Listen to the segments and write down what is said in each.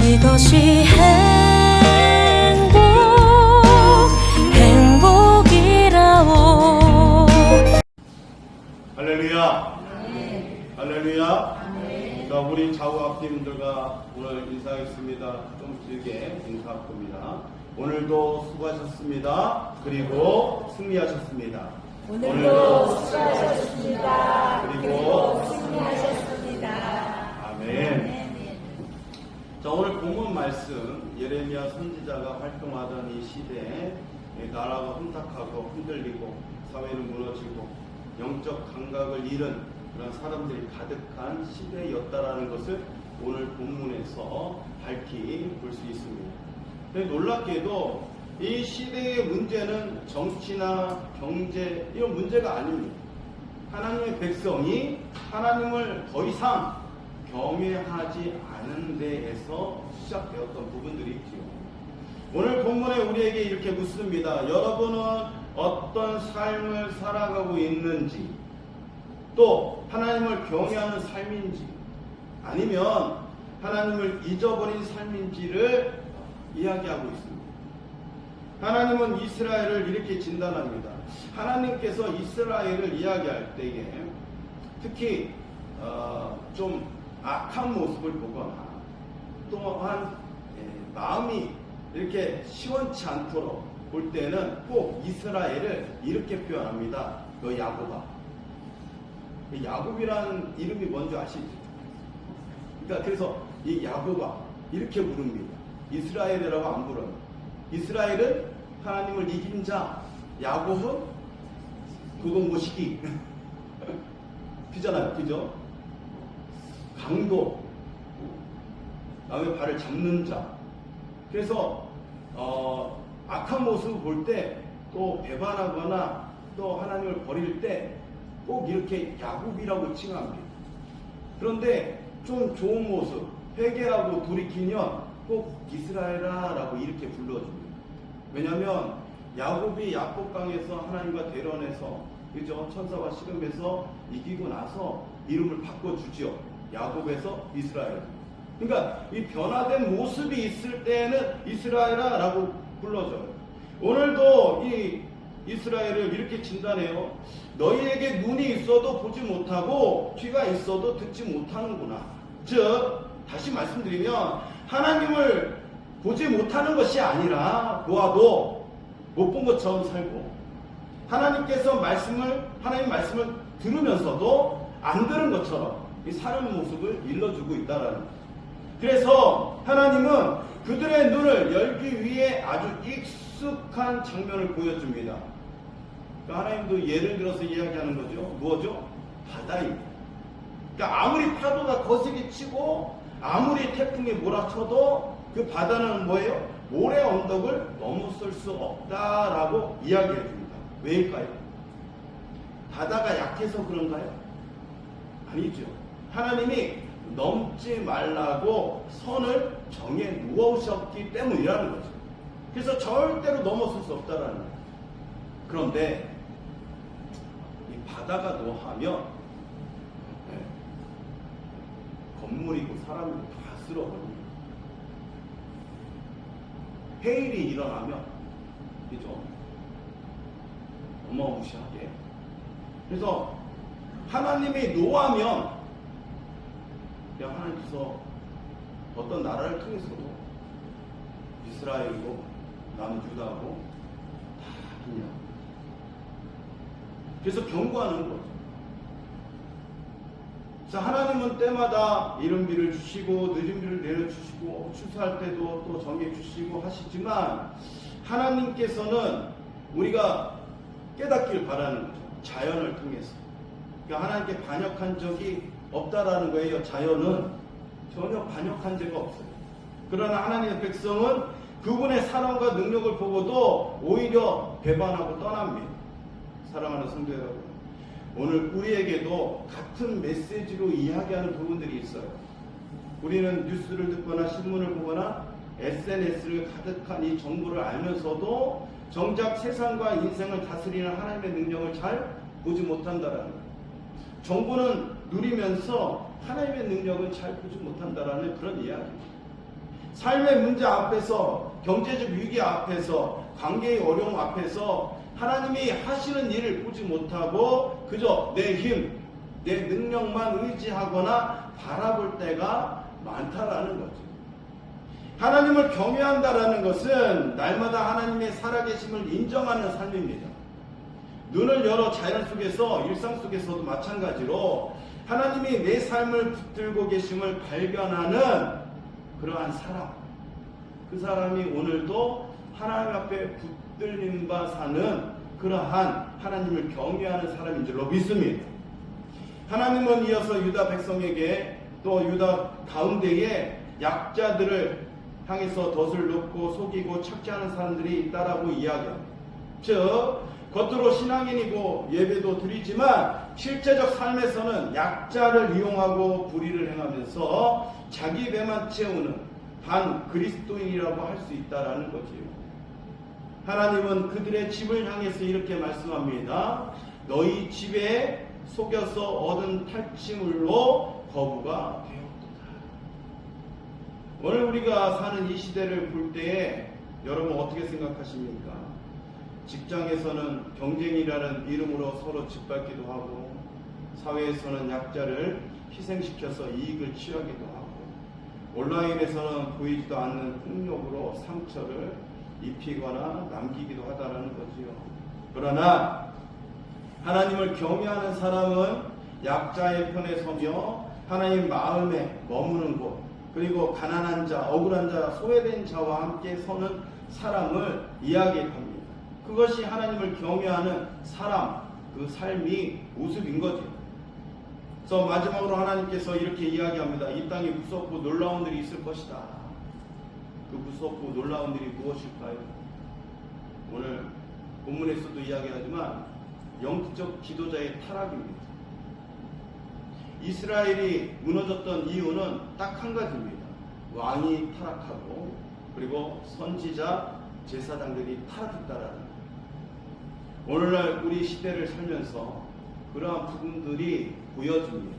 이것이 행복이라오. 할렐루야. 할렐루야. 자, 우리 좌우 앞팀들과 오늘 인사하겠습니다. 좀 길게 인사할 겁니다. 오늘도 수고하셨습니다. 그리고 승리하셨습니다. 오늘도 수고하셨습니다. 그리고 승리하셨습니다. 아멘. 자, 오늘 본문 말씀, 예레미야 선지자가 활동하던 이 시대에 나라가 혼탁하고 흔들리고 사회는 무너지고 영적 감각을 잃은 그런 사람들이 가득한 시대였다라는 것을 오늘 본문에서 밝히 볼 수 있습니다. 근데 놀랍게도 이 시대의 문제는 정치나 경제 이런 문제가 아닙니다. 하나님의 백성이 하나님을 더 이상 경외하지 않은 데에서 시작되었던 부분들이 있지요. 오늘 본문에 우리에게 이렇게 묻습니다. 여러분은 어떤 삶을 살아가고 있는지, 또 하나님을 경외하는 삶인지, 아니면 하나님을 잊어버린 삶인지를 이야기하고 있습니다. 하나님은 이스라엘을 이렇게 진단합니다. 하나님께서 이스라엘을 이야기할 때에 특히 좀 악한 모습을 보거나 또한 마음이 이렇게 시원치 않도록 볼 때는 꼭 이스라엘을 이렇게 표현합니다. 너 야곱아. 야곱이라는 이름이 뭔지 아시죠? 그러니까 그래서 이 야곱아 이렇게 부릅니다. 이스라엘이라고 안 불어요. 이스라엘은 하나님을 이긴 자, 야곱은 그건 모시기 그잖아요, 그죠? 강도, 남의 발을 잡는 자. 그래서 악한 모습을 볼 때 또 배반하거나 또 하나님을 버릴 때 꼭 이렇게 야곱이라고 칭합니다. 그런데 좀 좋은 모습, 회개하고 돌이키면 꼭 이스라엘아라고 이렇게 불러줍니다. 왜냐하면 야곱이 야복강에서 하나님과 대련해서 그죠? 천사와 씨름해서 이기고 나서 이름을 바꿔주죠. 야곱에서 이스라엘. 그러니까 이 변화된 모습이 있을 때에는 이스라엘아라고 불러줘요. 오늘도 이 이스라엘을 이렇게 진단해요. 너희에게 눈이 있어도 보지 못하고 귀가 있어도 듣지 못하는구나. 즉 다시 말씀드리면 하나님을 보지 못하는 것이 아니라 보아도 못 본 것처럼 살고, 하나님께서 하나님 말씀을 들으면서도 안 들은 것처럼 이 사는 모습을 일러주고 있다라는 거예요. 그래서 하나님은 그들의 눈을 열기 위해 아주 익숙한 장면을 보여줍니다. 그러니까 하나님도 예를 들어서 이야기하는 거죠. 뭐죠? 바다입니다. 그러니까 아무리 파도가 거세게 치고 아무리 태풍이 몰아쳐도 그 바다는 뭐예요? 모래 언덕을 넘어설 수 없다라고 이야기해 줍니다. 왜일까요? 바다가 약해서 그런가요? 아니죠. 하나님이 넘지 말라고 선을 정해 놓으셨기 때문이라는 거죠. 그래서 절대로 넘어설 수 없다라는 거예요. 그런데 이 바다가 노하면 건물이고 사람이고 다 쓸어버립니다. 해일이 일어나면 그죠? 어마무시하게. 그래서 하나님이 노하면 그냥 하나님께서 어떤 나라를 통해서도 이스라엘이고 남유다하고 다 그냥 그래서 경고하는 거죠. 자, 하나님은 때마다 이른 비를 주시고 늦은 비를 내려주시고 추수할 때도 또 정해 주시고 하시지만 하나님께서는 우리가 깨닫길 바라는 거죠. 자연을 통해서. 그러니까 하나님께 반역한 적이 없다라는 거예요. 자연은 전혀 반역한 죄가 없어요. 그러나 하나님의 백성은 그분의 사랑과 능력을 보고도 오히려 배반하고 떠납니다. 사랑하는 성도 여러분, 오늘 우리에게도 같은 메시지로 이야기하는 부분들이 있어요. 우리는 뉴스를 듣거나 신문을 보거나 SNS를 가득한 이 정보를 알면서도 정작 세상과 인생을 다스리는 하나님의 능력을 잘 보지 못한다라는 거예요. 정보는 누리면서 하나님의 능력은 잘 보지 못한다라는 그런 이야기입니다. 삶의 문제 앞에서, 경제적 위기 앞에서, 관계의 어려움 앞에서 하나님이 하시는 일을 보지 못하고 그저 내 힘, 내 능력만 의지하거나 바라볼 때가 많다라는 거죠. 하나님을 경외한다라는 것은 날마다 하나님의 살아계심을 인정하는 삶입니다. 눈을 열어 자연 속에서, 일상 속에서도 마찬가지로 하나님이 내 삶을 붙들고 계심을 발견하는 그러한 사람, 그 사람이 오늘도 하나님 앞에 붙들린 바 사는 그러한 하나님을 경외하는 사람인 줄로 믿습니다. 하나님은 이어서 유다 백성에게 또 유다 가운데에 약자들을 향해서 덫을 놓고 속이고 착취하는 사람들이 있다라고 이야기합니다. 즉 겉으로 신앙인이고 예배도 드리지만 실제적 삶에서는 약자를 이용하고 불의를 행하면서 자기 배만 채우는 반 그리스도인이라고 할 수 있다라는 거지요. 하나님은 그들의 집을 향해서 이렇게 말씀합니다. 너희 집에 속여서 얻은 탈취물로 거부가 되었도다. 오늘 우리가 사는 이 시대를 볼 때에 여러분 어떻게 생각하십니까? 직장에서는 경쟁이라는 이름으로 서로 짓밟기도 하고, 사회에서는 약자를 희생시켜서 이익을 취하기도 하고, 온라인에서는 보이지도 않는 폭력으로 상처를 입히거나 남기기도 하다라는 거지요. 그러나 하나님을 경외하는 사람은 약자의 편에 서며 하나님 마음에 머무는 곳, 그리고 가난한 자, 억울한 자, 소외된 자와 함께 서는 사람을 이야기합니다. 그것이 하나님을 경외하는 사람, 그 삶이 모습인 거죠. 그래서 마지막으로 하나님께서 이렇게 이야기합니다. 이 땅에 무섭고 놀라운 일이 있을 것이다. 그 무섭고 놀라운 일이 무엇일까요? 오늘 본문에서도 이야기하지만 영적 지도자의 타락입니다. 이스라엘이 무너졌던 이유는 딱 한 가지입니다. 왕이 타락하고 그리고 선지자, 제사장들이 타락했다라는 거예요. 오늘날 우리 시대를 살면서 그러한 부분들이 보여집니다.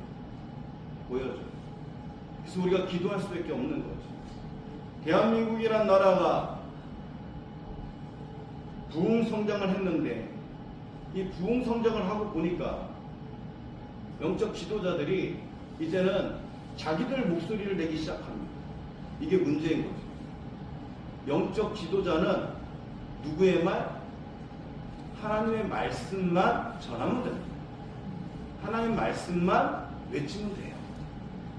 보여져요. 그래서 우리가 기도할 수밖에 없는 거죠. 대한민국이란 나라가 부흥성장을 했는데 이 부흥성장을 하고 보니까 영적 지도자들이 이제는 자기들 목소리를 내기 시작합니다. 이게 문제인 거죠. 영적 지도자는 누구의 말? 하나님의 말씀만 전하면 됩니다. 하나님 말씀만 외치면 돼요.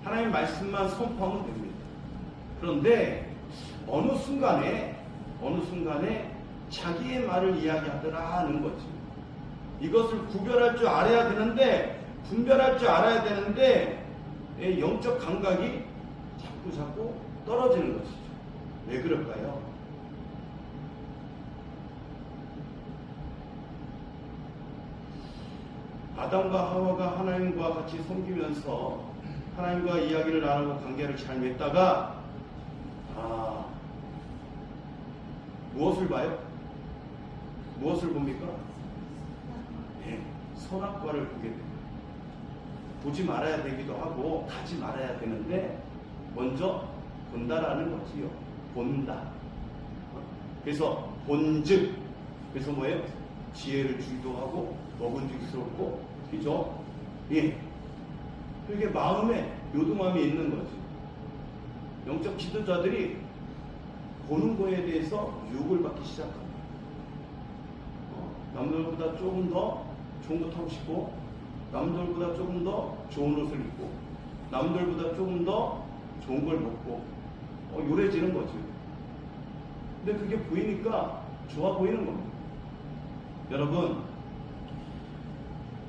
하나님 말씀만 선포하면 됩니다. 그런데 어느 순간에 자기의 말을 이야기하더라 는 거지. 이것을 구별할 줄 알아야 되는데, 분별할 줄 알아야 되는데 영적 감각이 자꾸 떨어지는 것이죠. 왜 그럴까요? 아담과 하와가 하나님과 같이 섬기면서 하나님과 이야기를 나누고 관계를 잘 맺다가 무엇을 봐요? 무엇을 봅니까? 네, 선악과를 보게 됩니다. 보지 말아야 되기도 하고 가지 말아야 되는데 먼저 본다라는 거지요. 본다. 그래서 본즉, 그래서 뭐예요? 지혜를 주기도 하고 먹은직스럽고, 그죠? 예. 그게 마음에 요동함이 있는 거지. 영적 지도자들이 보는 거에 대해서 유혹을 받기 시작합니다. 남들보다 조금 더 좋은 거 타고 싶고, 남들보다 조금 더 좋은 옷을 입고, 남들보다 조금 더 좋은 걸 먹고, 요래지는 거지. 근데 그게 보이니까 좋아 보이는 겁니다. 여러분,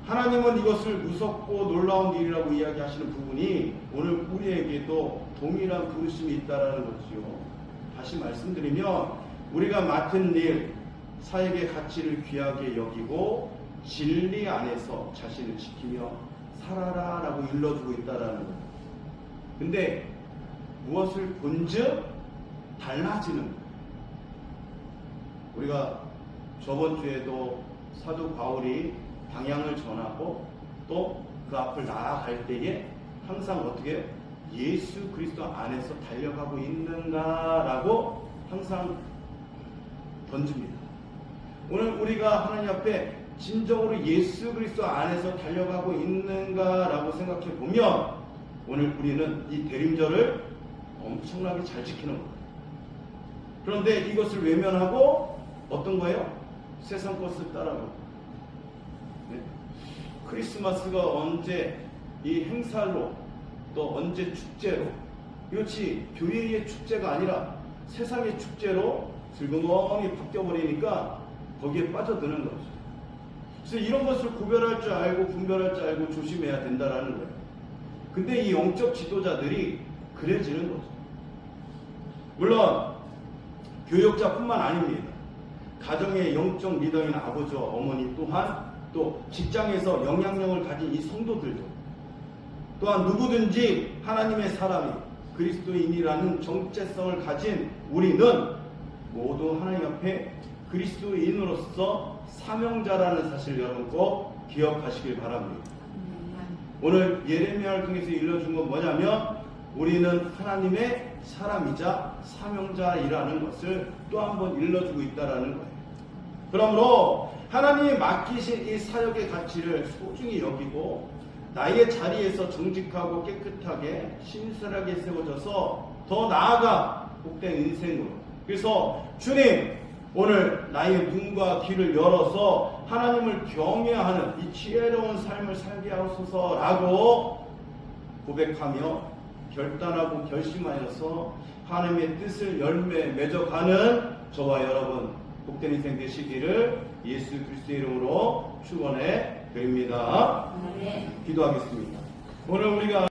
하나님은 이것을 무섭고 놀라운 일이라고 이야기하시는 부분이 오늘 우리에게도 동일한 부르심이 있다라는 거지요. 다시 말씀드리면 우리가 맡은 일, 사역의 가치를 귀하게 여기고 진리 안에서 자신을 지키며 살아라 라고 일러주고 있다라는 거예요. 근데 무엇을 본즉 달라지는 거예요. 우리가 저번 주에도 사도 바울이 방향을 전하고 또 그 앞을 나아갈 때에 항상 어떻게 해요? 예수 그리스도 안에서 달려가고 있는가라고 항상 던집니다. 오늘 우리가 하나님 앞에 진정으로 예수 그리스도 안에서 달려가고 있는가라고 생각해 보면 오늘 우리는 이 대림절을 엄청나게 잘 지키는 거예요. 그런데 이것을 외면하고 어떤 거예요? 세상 것을 따라가고. 네? 크리스마스가 언제 이 행사로 또 언제 축제로 이것이 교회의 축제가 아니라 세상의 축제로 슬그머니 바뀌어버리니까 거기에 빠져드는 거죠. 그래서 이런 것을 구별할 줄 알고 분별할 줄 알고 조심해야 된다라는 거예요. 근데 이 영적 지도자들이 그래지는 거죠. 물론 교역자뿐만 아닙니다. 가정의 영적 리더인 아버지와 어머니 또한 또 직장에서 영향력을 가진 이 성도들도 또한 누구든지 하나님의 사람이 그리스도인이라는 정체성을 가진 우리는 모두 하나님 앞에 그리스도인으로서 사명자라는 사실을 여러분 꼭 기억하시길 바랍니다. 오늘 예레미야를 통해서 일러준 건 뭐냐면 우리는 하나님의 사람이자 사명자이라는 것을 또 한 번 일러주고 있다는 거예요. 그러므로 하나님이 맡기신 이 사역의 가치를 소중히 여기고 나의 자리에서 정직하고 깨끗하게 신실하게 세워져서 더 나아가 복된 인생으로, 그래서 주님 오늘 나의 눈과 귀를 열어서 하나님을 경외하는 이 지혜로운 삶을 살게 하소서라고 고백하며 결단하고 결심하여서 하나님의 뜻을 열매 맺어가는 저와 여러분 복된 인생 되시기를 예수 그리스도의 이름으로 축원해 드립니다. 기도하겠습니다. 오늘 우리가